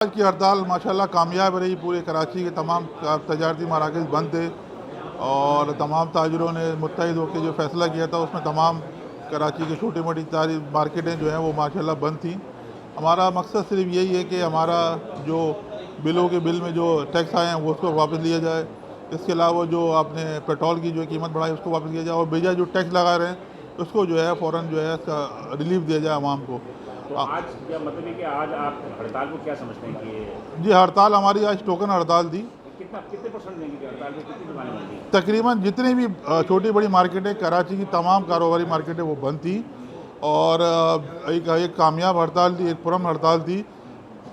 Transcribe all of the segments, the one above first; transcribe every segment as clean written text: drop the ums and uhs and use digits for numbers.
आज की हड़ताल माशाल्लाह कामयाब रही। पूरे कराची के तमाम तजारती मराकज़ बंद थे और तमाम ताजरों ने मुत्तहिद होकर जो फ़ैसला किया था उसमें तमाम कराची की छोटी मोटी सारी मार्केटें जो हैं वो माशाल्लाह बंद थी। हमारा मकसद सिर्फ यही है कि हमारा जो बिलों के बिल में जो टैक्स आए हैं वो उसको वापस लिया जाए। इसके अलावा जो आपने पेट्रोल की जो कीमत बढ़ाई उसको वापस लिया जाए और बेजा जो टैक्स लगा रहे हैं उसको जो है फ़ौरन जो है इसका रिलीफ दिया जाए आवाम को। तो आज क्या मतलब है कि आज आप हड़ताल को क्या समझते हैं कि ये जी, हड़ताल हमारी आज टोकन हड़ताल थी। कितने परसेंट देंगे कि हड़ताल में कितनी दुकानें बंद थी? तकरीबन जितनी भी छोटी बड़ी मार्केटें कराची की तमाम कारोबारी मार्केटें वो बंद थी और एक कामयाब हड़ताल थी, एक पुरअमन हड़ताल थी।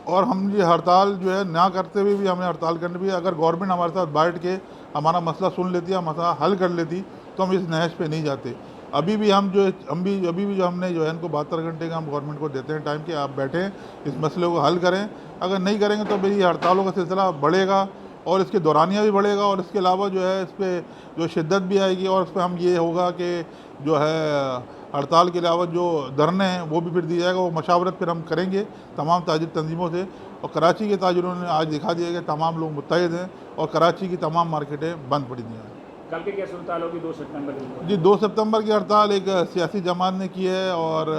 और हम ये हड़ताल जो है ना करते हुए भी हमें हड़ताल करनी भी, अगर गवर्नमेंट हमारे साथ बैठ के हमारा मसला सुन लेती है, मसला हल कर लेती, तो हम इस नहज पे नहीं जाते। अभी भी जो हमने जो है इनको 72 घंटे का हम गवर्नमेंट को देते हैं टाइम कि आप बैठें, इस मसले को हल करें। अगर नहीं करेंगे तो मेरी हड़तालों का सिलसिला बढ़ेगा और इसके दौरानिया भी बढ़ेगा और इसके अलावा जो है इस पर जो शिद्दत भी आएगी और इस पर हम ये होगा कि जो है हड़ताल के अलावा जो धरने हैं वो भी फिर दिया जाएगा। वो मशावरत फिर हम करेंगे तमाम ताजिर तंजीमों से और कराची के ताजिरों ने आज दिखा दिया कि तमाम लोग मुत्तहिद हैं और कराची की तमाम मार्केटें बंद पड़ी हैं। कल के क्या हड़ताल होगी 2 सितंबर को? जी, 2 सितंबर की हड़ताल एक सियासी जमात ने की है और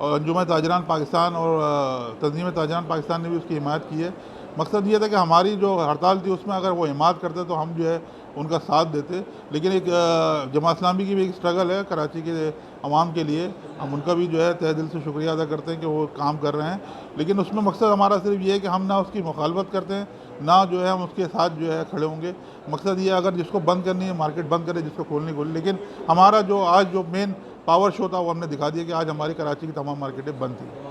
अंजुमन ताजरान पाकिस्तान और तंजीम ताजरान पाकिस्तान ने भी उसकी हिमायत की है। मकसद ये था कि हमारी जो हड़ताल थी उसमें अगर वो हिमायत करते तो हम जो है उनका साथ देते। लेकिन एक जमात इस्लामी की भी एक स्ट्रगल है कराची के अवाम के लिए, हम उनका भी जो है तहे दिल से शुक्रिया अदा करते हैं कि वो काम कर रहे हैं। लेकिन उसमें मकसद हमारा सिर्फ ये है कि हम ना उसकी मुखालफत करते हैं, ना जो है हम उसके साथ जो है खड़े होंगे। मकसद ये अगर जिसको बंद करनी है मार्केट बंद करे, जिसको खोलनी खोले। लेकिन हमारा जो आज जो मेन पावर शो था वो हमने दिखा दिया कि आज हमारी कराची की तमाम मार्केटें बंद थी।